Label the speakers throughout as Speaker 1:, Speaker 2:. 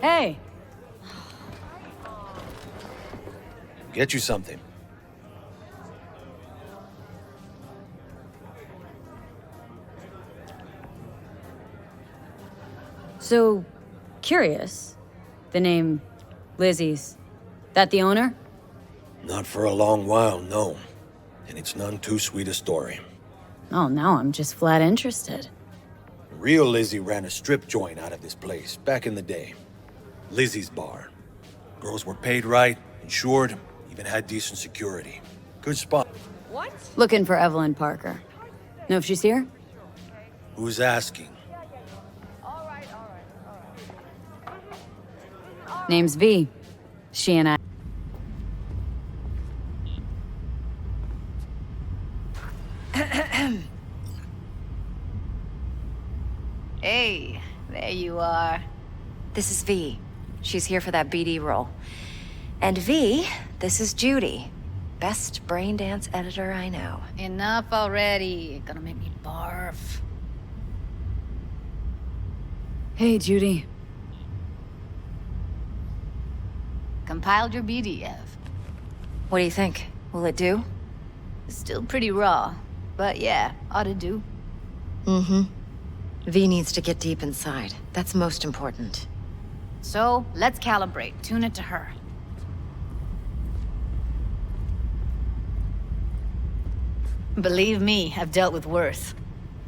Speaker 1: Hey!
Speaker 2: Get you something.
Speaker 1: So, curious. The name Lizzie's. That the owner?
Speaker 2: Not for a long while, no. And it's none too sweet a story.
Speaker 1: Oh, now I'm just flat interested.
Speaker 2: Real Lizzie ran a strip joint out of this place back in the day. Lizzie's Bar. Girls were paid right, insured, even had decent security. Good spot.
Speaker 3: What?
Speaker 1: Looking for Evelyn Parker. Know if she's here?
Speaker 2: Who's asking?
Speaker 1: Name's V. She and I.
Speaker 3: Hey, there you are.
Speaker 4: This is V. She's here for that BD role. And V, this is Judy. Best brain dance editor I know.
Speaker 3: Enough already. Gonna make me barf.
Speaker 1: Hey, Judy.
Speaker 3: Compiled your BDF.
Speaker 4: What do you think? Will it do?
Speaker 3: Still pretty raw, but yeah, ought to do.
Speaker 4: Mm-hmm. V needs to get deep inside. That's most important.
Speaker 3: So, let's calibrate. Tune it to her. Believe me, I've dealt with worse.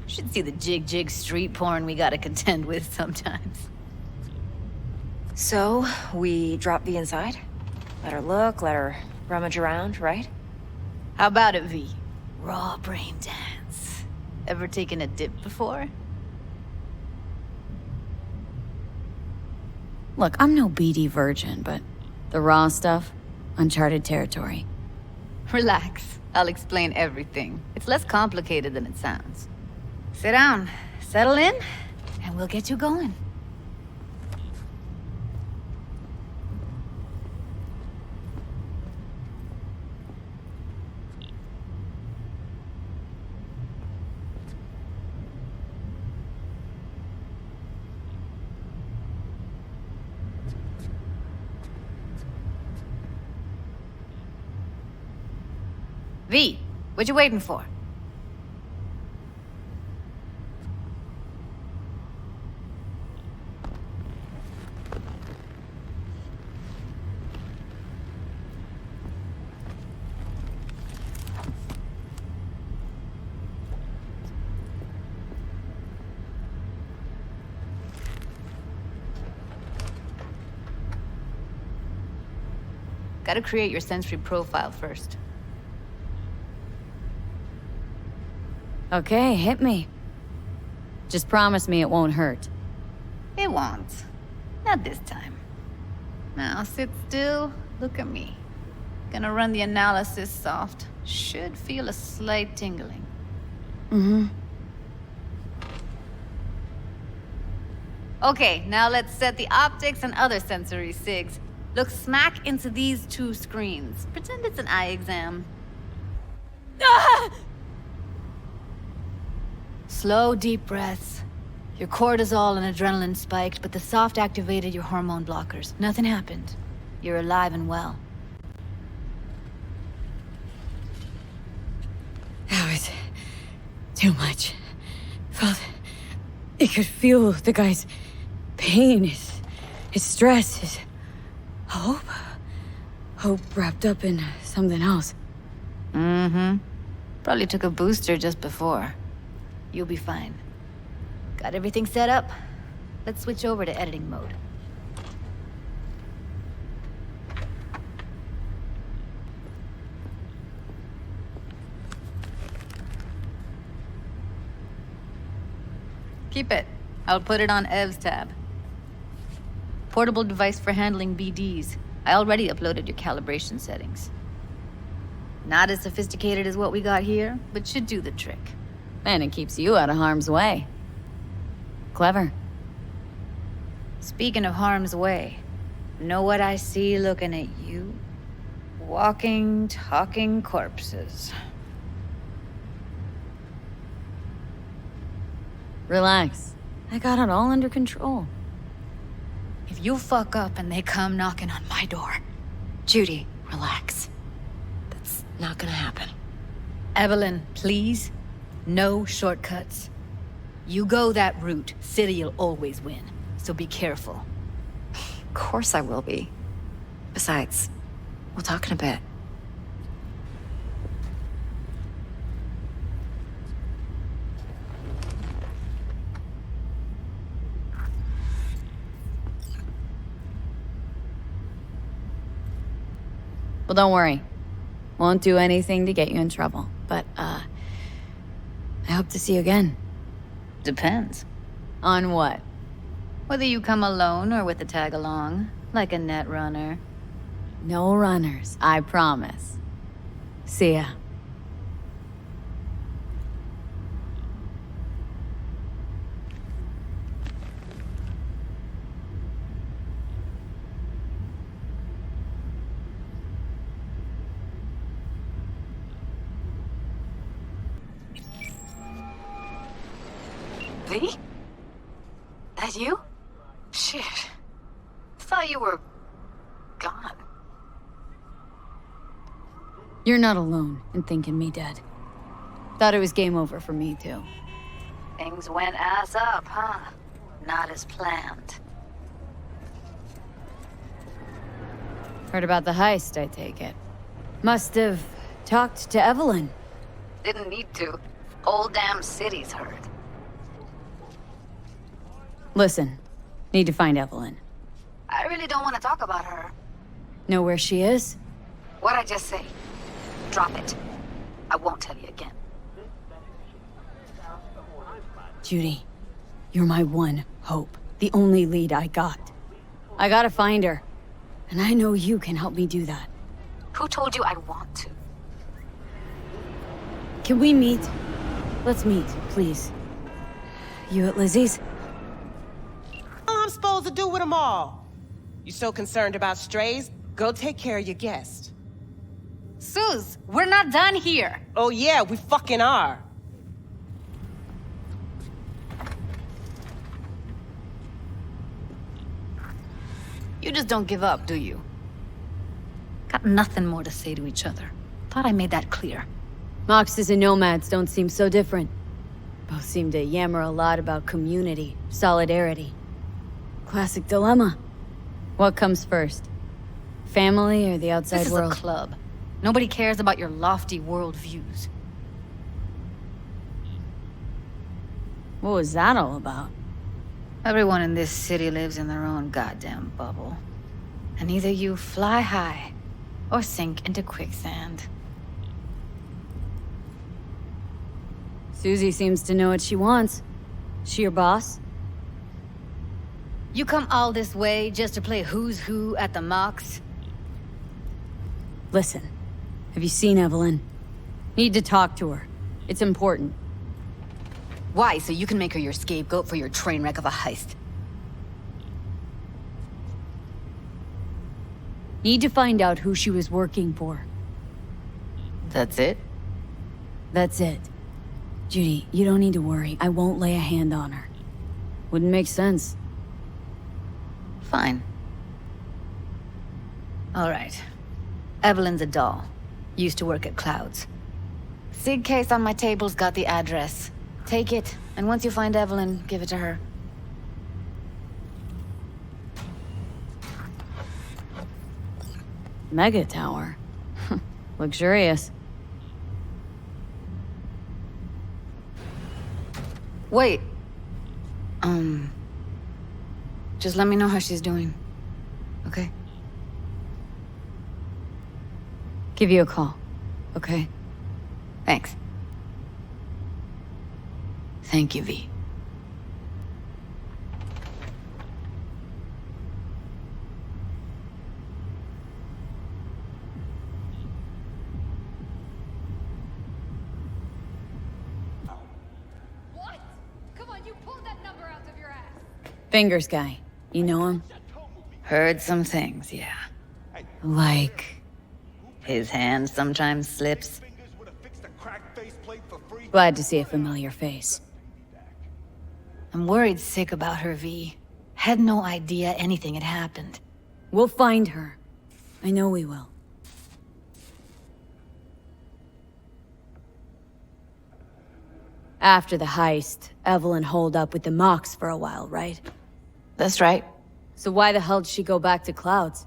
Speaker 3: Should see the jig street porn we gotta contend with sometimes.
Speaker 4: So, we drop V inside? Let her look, let her rummage around, right?
Speaker 3: How about it, V? Raw brain dance. Ever taken a dip before?
Speaker 1: Look, I'm no BD virgin, but the raw stuff, uncharted territory.
Speaker 3: Relax. I'll explain everything. It's less complicated than it sounds. Sit down, settle in, and we'll get you going. V, what you waiting for? Gotta create your sensory profile first.
Speaker 1: Okay, hit me. Just promise me it won't hurt.
Speaker 3: It won't. Not this time. Now sit still, look at me. Gonna run the analysis soft. Should feel a slight tingling.
Speaker 1: Mm-hmm.
Speaker 3: Okay, now let's set the optics and other sensory sigs. Look smack into these two screens. Pretend it's an eye exam. Ah! Slow, deep breaths. Your cortisol and adrenaline spiked, but the soft activated your hormone blockers. Nothing happened. You're alive and well.
Speaker 1: That was too much. Felt it could feel the guy's pain, his stress, his hope. Hope wrapped up in something else.
Speaker 3: Mm-hmm. Probably took a booster just before. You'll be fine. Got everything set up? Let's switch over to editing mode. Keep it. I'll put it on Ev's tab. Portable device for handling BDs. I already uploaded your calibration settings. Not as sophisticated as what we got here, but should do the trick.
Speaker 1: And it keeps you out of harm's way. Clever.
Speaker 3: Speaking of harm's way, know what I see looking at you? Walking, talking corpses.
Speaker 1: Relax. I got it all under control.
Speaker 3: If you fuck up and they come knocking on my door,
Speaker 4: Judy, relax. That's not gonna happen.
Speaker 3: Evelyn, please, no shortcuts. You go that route, City'll always win. So be careful.
Speaker 4: Of course I will be. Besides, we'll talk in a bit.
Speaker 1: Well, don't worry. Won't do anything to get you in trouble. But, I hope to see you again.
Speaker 3: Depends.
Speaker 1: On what?
Speaker 3: Whether you come alone or with a tag along, like a net runner.
Speaker 1: No runners, I promise. See ya.
Speaker 3: V? That you? Shit. Thought you were... gone.
Speaker 1: You're not alone in thinking me dead. Thought it was game over for me, too.
Speaker 3: Things went ass up, huh? Not as planned.
Speaker 1: Heard about the heist, I take it. Must have talked to Evelyn.
Speaker 3: Didn't need to. Whole damn city's heard.
Speaker 1: Listen, need to find Evelyn.
Speaker 3: I really don't want to talk about her.
Speaker 1: Know where she is?
Speaker 3: What'd I just say? Drop it. I won't tell you again.
Speaker 1: Judy, you're my one hope. The only lead I got. I gotta find her. And I know you can help me do that.
Speaker 3: Who told you I want to?
Speaker 1: Can we meet? Let's meet, please. You at Lizzie's?
Speaker 5: What I'm supposed to do with them all? You so concerned about strays? Go take care of your guest.
Speaker 3: Suze, we're not done here.
Speaker 5: Oh yeah, we fucking are.
Speaker 3: You just don't give up, do you? Got nothing more to say to each other. Thought I made that clear.
Speaker 1: Moxes and nomads don't seem so different. Both seem to yammer a lot about community, solidarity. Classic dilemma. What comes first? Family or the outside
Speaker 3: This is
Speaker 1: world?
Speaker 3: a club. Nobody cares about your lofty world views.
Speaker 1: What was that all about?
Speaker 3: Everyone in this city lives in their own goddamn bubble. And either you fly high or sink into quicksand.
Speaker 1: Susie seems to know what she wants. She your boss?
Speaker 3: You come all this way just to play who's who at the Mox?
Speaker 1: Listen, have you seen Evelyn? Need to talk to her. It's important.
Speaker 3: Why? So you can make her your scapegoat for your train wreck of a heist.
Speaker 1: Need to find out who she was working for.
Speaker 3: That's it?
Speaker 1: That's it. Judy, you don't need to worry. I won't lay a hand on her. Wouldn't make sense.
Speaker 3: Fine. All right. Evelyn's a doll. Used to work at Clouds. Sig case on my table's got the address. Take it, and once you find Evelyn, give it to her.
Speaker 1: Mega tower. Luxurious.
Speaker 3: Wait. Just let me know how she's doing. Okay?
Speaker 1: Give you a call. Okay?
Speaker 3: Thanks. Thank you, V.
Speaker 6: What? Come on, you pulled that number out of your ass.
Speaker 1: Fingers guy. You know him?
Speaker 3: Heard some things, yeah.
Speaker 1: Like...
Speaker 3: His hand sometimes slips.
Speaker 1: Glad to see a familiar face.
Speaker 3: I'm worried sick about her, V. Had no idea anything had happened.
Speaker 1: We'll find her. I know we will. After the heist, Evelyn holed up with the Mox for a while, right?
Speaker 3: That's right.
Speaker 1: So why the hell did she go back to Clouds?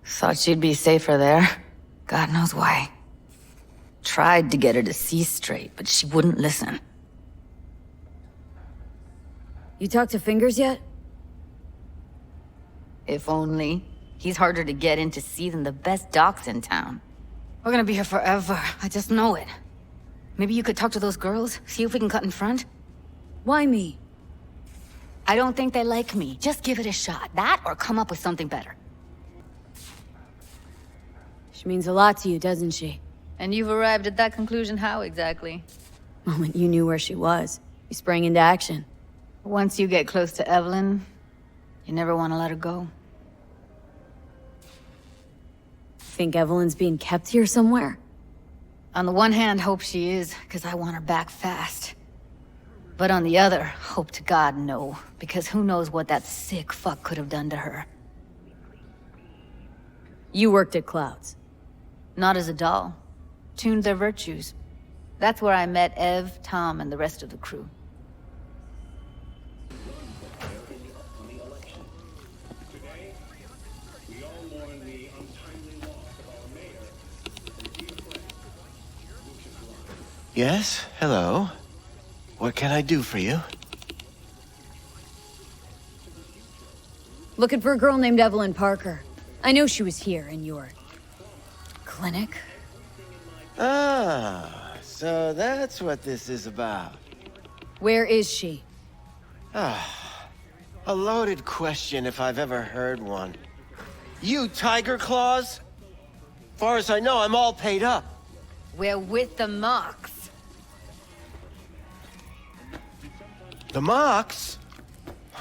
Speaker 3: Thought she'd be safer there. God knows why. Tried to get her to see straight, but she wouldn't listen.
Speaker 1: You talked to Fingers yet?
Speaker 3: If only. He's harder to get in to see than the best docs in town. We're gonna be here forever. I just know it. Maybe you could talk to those girls, see if we can cut in front?
Speaker 1: Why me?
Speaker 3: I don't think they like me. Just give it a shot. That or come up with something better.
Speaker 1: She means a lot to you, doesn't she?
Speaker 3: And you've arrived at that conclusion how exactly?
Speaker 1: Moment you knew where she was, you sprang into action.
Speaker 3: Once you get close to Evelyn, you never want to let her go.
Speaker 1: Think Evelyn's being kept here somewhere?
Speaker 3: On the one hand, hope she is, because I want her back fast. But on the other, hope to God no, because who knows what that sick fuck could have done to her.
Speaker 1: You worked at Clouds.
Speaker 3: Not as a doll. Tuned their virtues. That's where I met Ev, Tom, and the rest of the crew.
Speaker 7: Yes, hello. What can I do for you?
Speaker 1: Looking for a girl named Evelyn Parker. I know she was here in your... clinic?
Speaker 7: Ah, so that's what this is about.
Speaker 1: Where is she?
Speaker 7: A loaded question if I've ever heard one. You Tiger Claws? Far as I know, I'm all paid up.
Speaker 3: We're with the Mox.
Speaker 7: The Mox?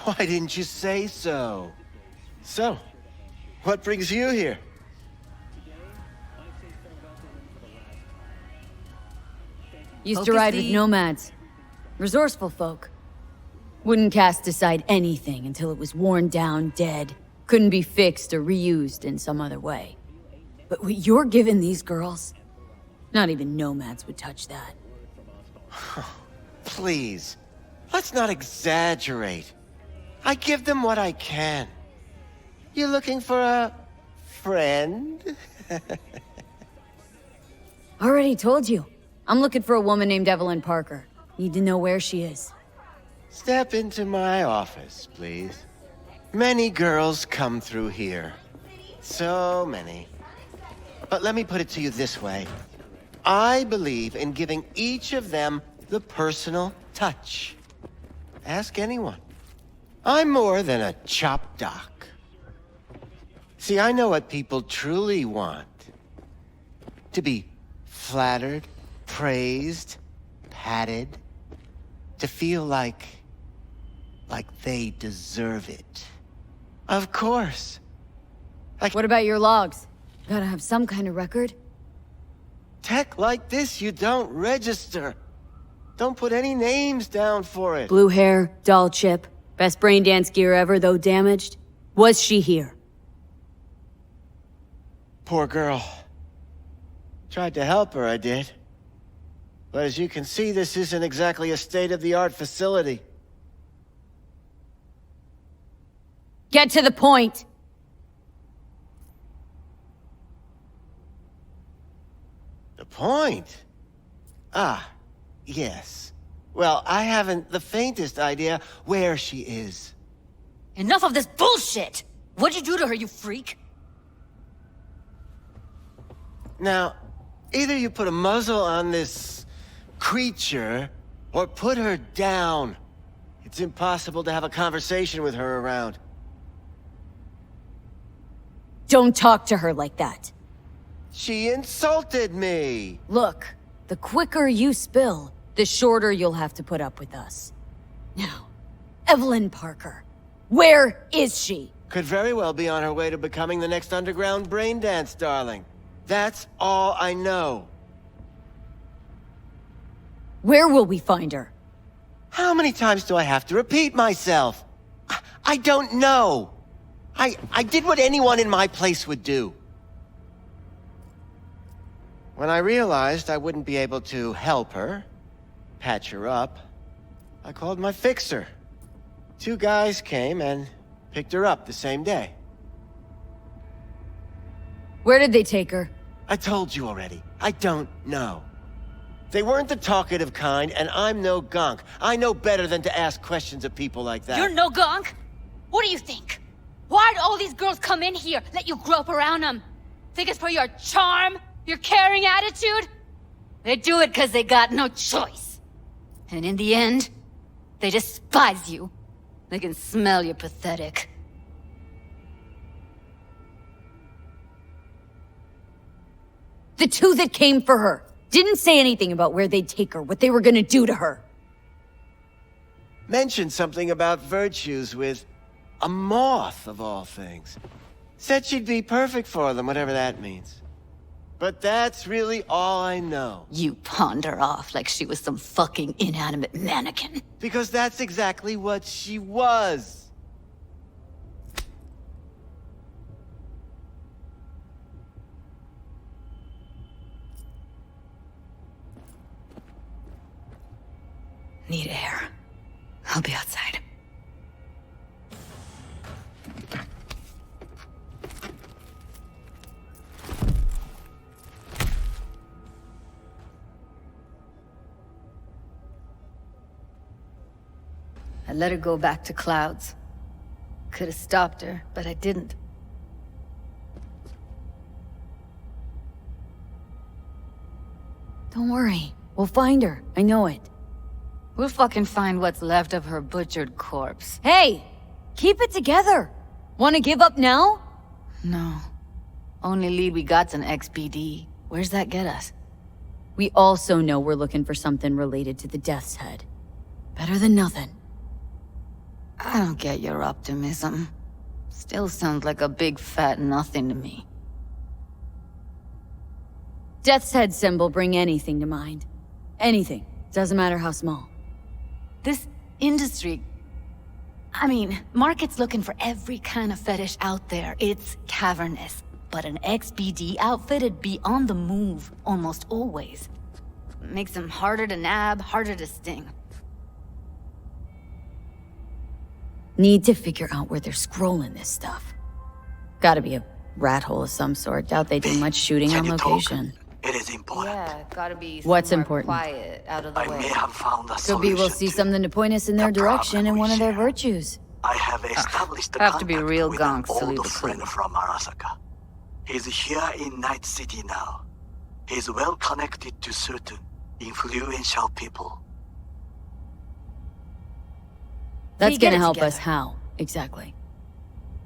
Speaker 7: Why didn't you say so? So, what brings you here?
Speaker 1: Used to
Speaker 3: Focus,
Speaker 1: ride with
Speaker 3: V.
Speaker 1: nomads. Resourceful folk. Wouldn't cast aside anything until it was worn down, dead. Couldn't be fixed or reused in some other way. But what you're giving these girls? Not even nomads would touch that.
Speaker 7: Please, let's not exaggerate. I give them what I can. You looking for a friend?
Speaker 1: Already told you. I'm looking for a woman named Evelyn Parker. Need to know where she is.
Speaker 7: Step into my office, please. Many girls come through here. So many. But let me put it to you this way. I believe in giving each of them the personal touch. Ask anyone. I'm more than a chop doc. See, I know what people truly want. To be flattered, praised, patted. To feel like they deserve it. Of course.
Speaker 1: What about your logs? Gotta have some kind of record.
Speaker 7: Tech like this, you don't register. Don't put any names down for it.
Speaker 1: Blue hair, doll chip, best brain dance gear ever, though damaged. Was she here?
Speaker 7: Poor girl. Tried to help her, I did. But as you can see, this isn't exactly a state-of-the-art facility.
Speaker 1: Get to the point!
Speaker 7: The point? Ah, yes. Well, I haven't the faintest idea where she is.
Speaker 3: Enough of this bullshit! What'd you do to her, you freak?
Speaker 7: Now, either you put a muzzle on this creature, or put her down. It's impossible to have a conversation with her around.
Speaker 1: Don't talk to her like that.
Speaker 7: She insulted me!
Speaker 1: Look, the quicker you spill, the shorter you'll have to put up with us. Now, Evelyn Parker, where is she?
Speaker 7: Could very well be on her way to becoming the next underground brain dance darling. That's all I know.
Speaker 1: Where will we find her?
Speaker 7: How many times do I have to repeat myself? I don't know. I did what anyone in my place would do. When I realized I wouldn't be able to help her, patch her up, I called my fixer. 2 guys came and picked her up the same day.
Speaker 1: Where did they take her?
Speaker 7: I told you already. I don't know. They weren't the talkative kind, and I'm no gonk. I know better than to ask questions of people like that.
Speaker 8: You're no gunk? What do you think? Why'd all these girls come in here, let you grope around them? Think it's for your charm? Your caring attitude? They do it because they got no choice. And in the end, they despise you. They can smell you're pathetic.
Speaker 1: The 2 that came for her didn't say anything about where they'd take her, what they were gonna do to her.
Speaker 7: Mentioned something about virtues with a moth, of all things. Said she'd be perfect for them, whatever that means. But that's really all I know.
Speaker 8: You pawned her off like she was some fucking inanimate mannequin.
Speaker 7: Because that's exactly what she was.
Speaker 8: Need air. I'll be outside. I let her go back to Clouds. Could have stopped her, but I didn't.
Speaker 1: Don't worry. We'll find her. I know it.
Speaker 8: We'll fucking find what's left of her butchered corpse.
Speaker 1: Hey! Keep it together! Wanna give up now?
Speaker 8: No. Only lead we got's an XBD. Where's that get us?
Speaker 1: We also know we're looking for something related to the Death's Head. Better than nothing.
Speaker 8: I don't get your optimism. Still sounds like a big fat nothing to me.
Speaker 1: Death's Head symbol bring anything to mind. Anything. Doesn't matter how small.
Speaker 8: This industry... I mean, market's looking for every kind of fetish out there. It's cavernous. But an XBD outfit'd be on the move, almost always. Makes them harder to nab, harder to sting.
Speaker 1: Need to figure out where they're scrolling this stuff. Gotta be a rat hole of some sort. Doubt they do much shooting on location.
Speaker 9: It is important.
Speaker 8: Yeah, gotta be
Speaker 1: What's
Speaker 8: somewhere
Speaker 1: important?
Speaker 8: quiet, out of the
Speaker 9: I
Speaker 8: way.
Speaker 9: may have found a
Speaker 1: Could
Speaker 9: solution
Speaker 1: be we'll see
Speaker 9: to
Speaker 1: something to point us in their
Speaker 9: the
Speaker 1: direction
Speaker 9: problem
Speaker 1: in
Speaker 9: we
Speaker 1: one of their
Speaker 9: share.
Speaker 1: virtues.
Speaker 9: I have established a
Speaker 8: Have to be
Speaker 9: contact
Speaker 8: real
Speaker 9: with an
Speaker 8: gonks to leave
Speaker 9: old
Speaker 8: a
Speaker 9: friend
Speaker 8: clue.
Speaker 9: from Arasaka. He's here in Night City now. He's well connected to certain influential people.
Speaker 1: That's
Speaker 8: you get
Speaker 1: gonna
Speaker 8: it
Speaker 1: help
Speaker 8: together.
Speaker 1: us how, exactly?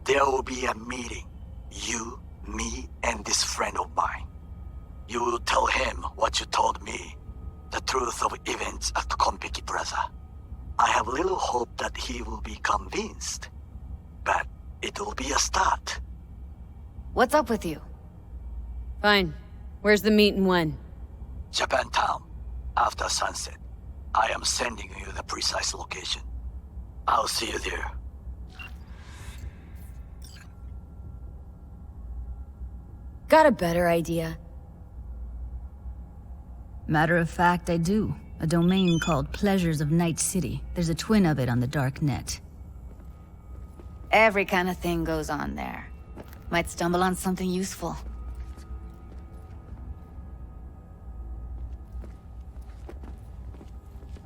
Speaker 9: There will be a meeting. You, me, and this friend of mine. You will tell him what you told me. The truth of events at Konpeki Plaza. I have little hope that he will be convinced. But it will be a start.
Speaker 8: What's up with you?
Speaker 1: Fine. Where's the meet and when?
Speaker 9: Japantown. After sunset. I am sending you the precise location. I'll see you there.
Speaker 1: Got a better idea?
Speaker 10: Matter of fact, I do. A domain called Pleasures of Night City. There's a twin of it on the dark net.
Speaker 8: Every kind of thing goes on there. Might stumble on something useful.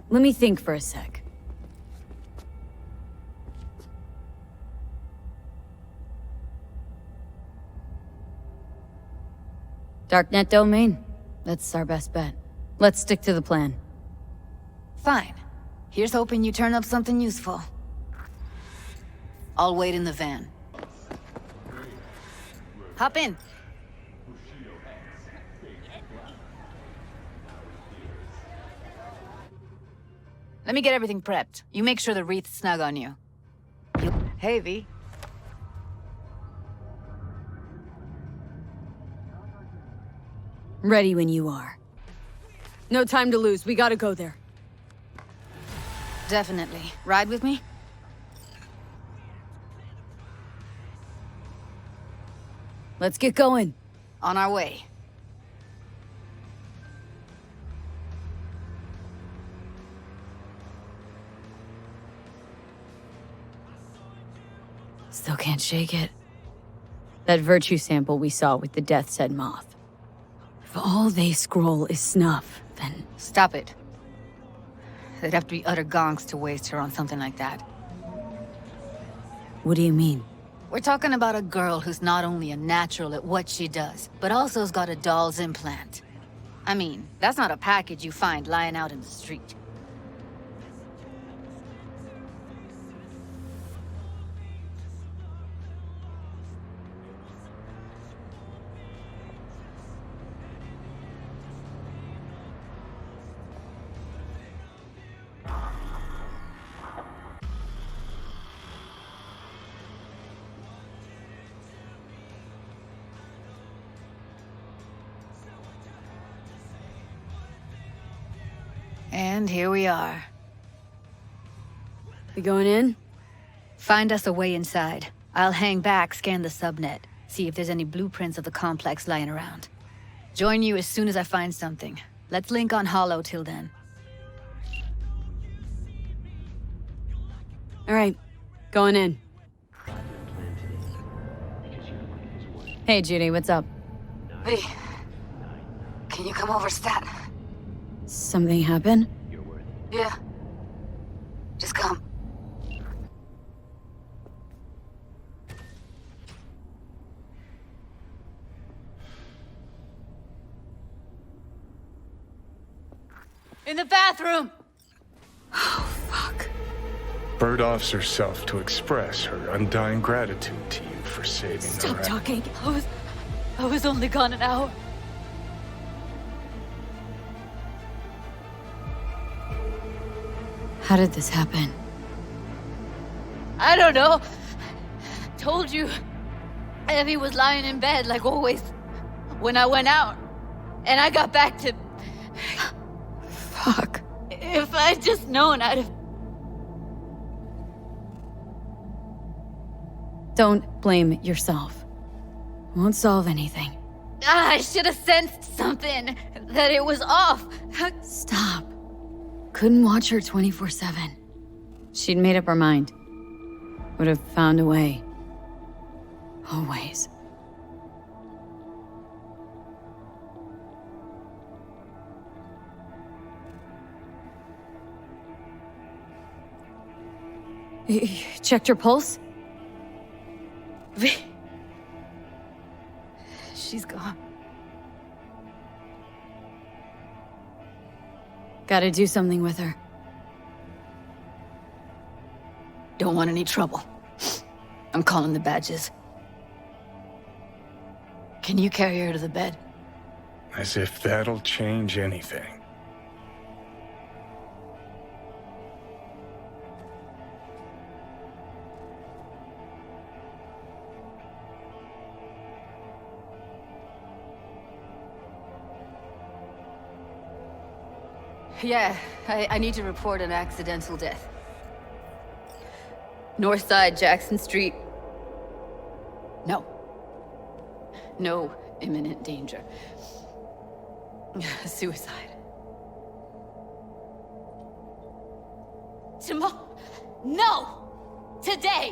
Speaker 1: Let me think for a sec. Darknet domain. That's our best bet. Let's stick to the plan.
Speaker 8: Fine. Here's hoping you turn up something useful. I'll wait in the van. Hop in. Let me get everything prepped. You make sure the wreath's snug on you. Hey, V.
Speaker 1: Ready when you are. No time to lose. We gotta go there.
Speaker 3: Definitely. Ride with me?
Speaker 1: Let's get going.
Speaker 3: On our way.
Speaker 1: Still can't shake it. That virtue sample we saw with the Death's Head moth. If all they scroll is snuff, then...
Speaker 3: Stop it. They'd have to be utter gonks to waste her on something like that.
Speaker 1: What do you mean?
Speaker 3: We're talking about a girl who's not only a natural at what she does, but also has got a doll's implant. I mean, that's not a package you find lying out in the street. And here we are.
Speaker 1: We going in?
Speaker 3: Find us a way inside. I'll hang back, scan the subnet, see if there's any blueprints of the complex lying around. Join you as soon as I find something. Let's link on Hollow till then.
Speaker 1: All right, going in. Hey, Judy, what's up?
Speaker 3: V, can you come over, Stat?
Speaker 1: Something happened?
Speaker 3: Yeah. Just come. In the bathroom!
Speaker 1: Oh, fuck.
Speaker 11: Bird offs herself to express her undying gratitude to you for saving her.
Speaker 8: Stop talking. I was only gone an hour.
Speaker 1: How did this happen?
Speaker 8: I don't know. Told you. Evie was lying in bed like always when I went out. And I got back to...
Speaker 1: Fuck.
Speaker 8: If I'd just known, I'd have...
Speaker 1: Don't blame yourself. Won't solve anything.
Speaker 8: I should have sensed something. That it was off.
Speaker 1: Stop. Couldn't watch her 24/7. She'd made up her mind. Would have found a way. Always. You checked your pulse?
Speaker 8: She's gone.
Speaker 1: Gotta do something with her.
Speaker 3: Don't want any trouble. I'm calling the badges. Can you carry her to the bed?
Speaker 11: As if that'll change anything.
Speaker 3: Yeah, I need to report an accidental death. North side, Jackson Street. No. No imminent danger. Suicide.
Speaker 8: Tomorrow? No! Today!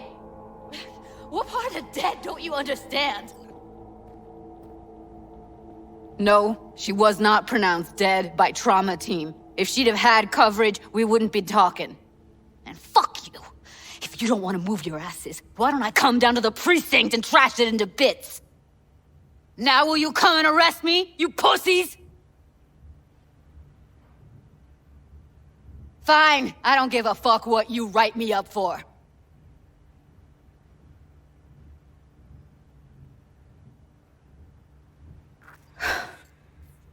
Speaker 8: What part of dead don't you understand?
Speaker 3: No, she was not pronounced dead by trauma team. If she'd have had coverage, we wouldn't be talking.
Speaker 8: And fuck you! If you don't want to move your asses, why don't I come down to the precinct and trash it into bits? Now will you come and arrest me, you pussies?
Speaker 3: Fine, I don't give a fuck what you write me up for.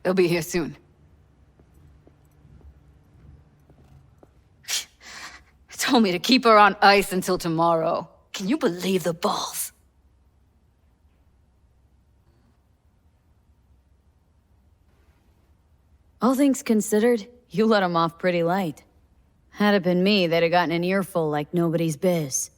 Speaker 3: They'll be here soon. Told me to keep her on ice until tomorrow. Can you believe the balls?
Speaker 1: All things considered, you let him off pretty light. Had it been me, they'd have gotten an earful like nobody's biz.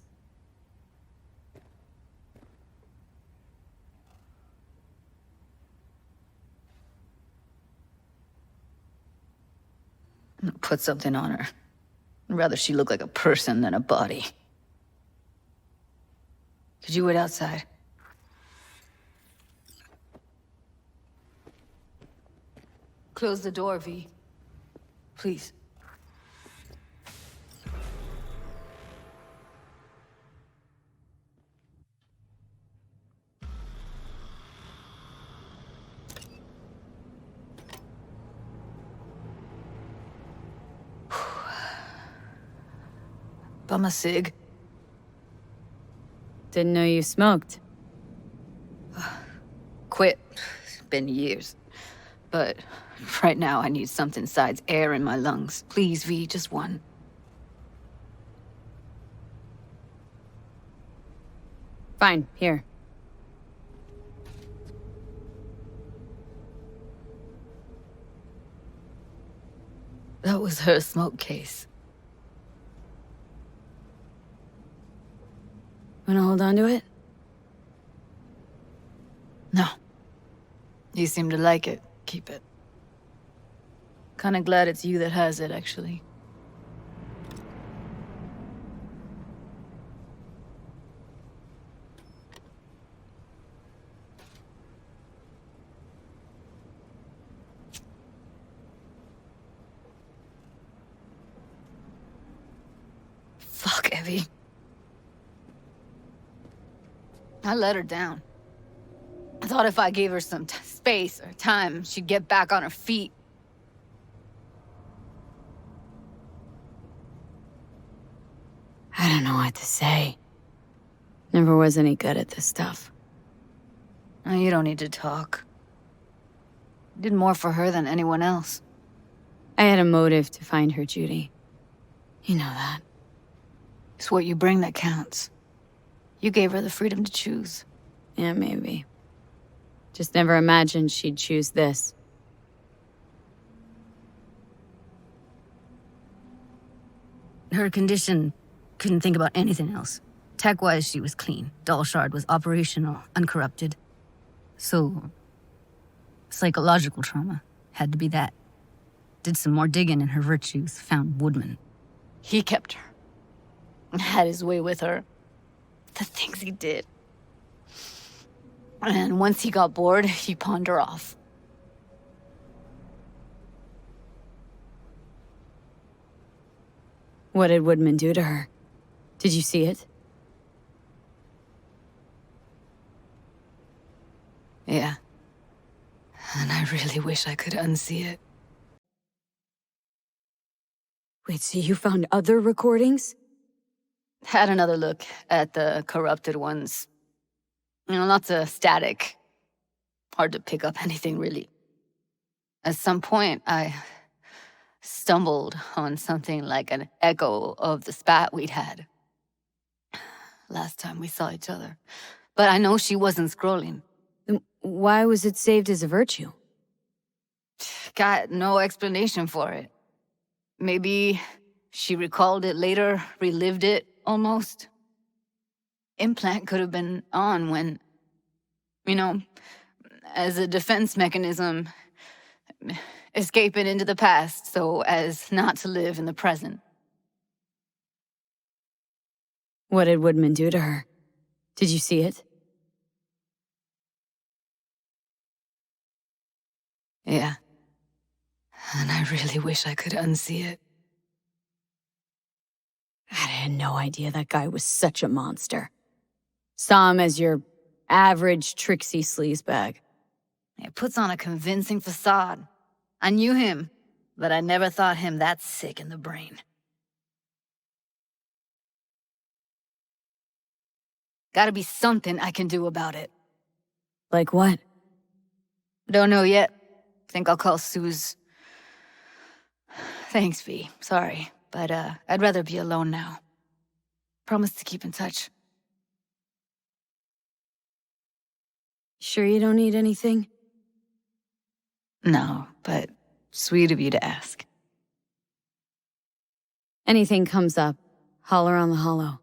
Speaker 3: Put something on her. I'd rather she look like a person than a body. Could you wait outside? Close the door, V. Please. Bum a cig.
Speaker 1: Didn't know you smoked.
Speaker 3: Quit. It's been years. But right now I need something besides air in my lungs. Please, V, just one.
Speaker 1: Fine, here.
Speaker 3: That was her smoke case.
Speaker 1: Wanna hold on to it?
Speaker 3: No. You seem to like it. Keep it. Kinda glad it's you that has it, actually. Fuck, Evie. I let her down. I thought if I gave her some space or time, she'd get back on her feet.
Speaker 1: I don't know what to say. Never was any good at this stuff.
Speaker 3: Oh, you don't need to talk. You did more for her than anyone else.
Speaker 1: I had a motive to find her, Judy. You know that.
Speaker 3: It's what you bring that counts. You gave her the freedom to choose.
Speaker 1: Yeah, maybe. Just never imagined she'd choose this.
Speaker 10: Her condition couldn't think about anything else. Tech-wise, she was clean. Dollshard was operational, uncorrupted. So, psychological trauma had to be that. Did some more digging in her virtues, found Woodman.
Speaker 3: He kept her. Had his way with her. The things he did. And once he got bored, he pawned her off.
Speaker 1: What did Woodman do to her? Did you see it?
Speaker 3: Yeah. And I really wish I could unsee it.
Speaker 1: Wait, so you found other recordings?
Speaker 3: Had another look at the corrupted ones. You know, lots of static. Hard to pick up anything, really. At some point, I stumbled on something like an echo of the spat we'd had. Last time we saw each other. But I know she wasn't scrolling.
Speaker 1: Then why was it saved as a virtue?
Speaker 3: Got no explanation for it. Maybe she recalled it later, relived it, almost. Implant could have been on when, you know, as a defense mechanism, escaping into the past so as not to live in the present.
Speaker 1: What did Woodman do to her? Did you see it?
Speaker 3: Yeah. And I really wish I could unsee it.
Speaker 1: I had no idea that guy was such a monster. Saw him as your average tricksy sleazebag.
Speaker 3: He puts on a convincing facade. I knew him, but I never thought him that sick in the brain. Gotta be something I can do about it.
Speaker 1: Like what?
Speaker 3: Don't know yet. Think I'll call Suze. Thanks, V. Sorry, but I'd rather be alone now. Promise to keep in touch.
Speaker 1: Sure you don't need anything?
Speaker 3: No, but sweet of you to ask.
Speaker 1: Anything comes up, holler on the hollow.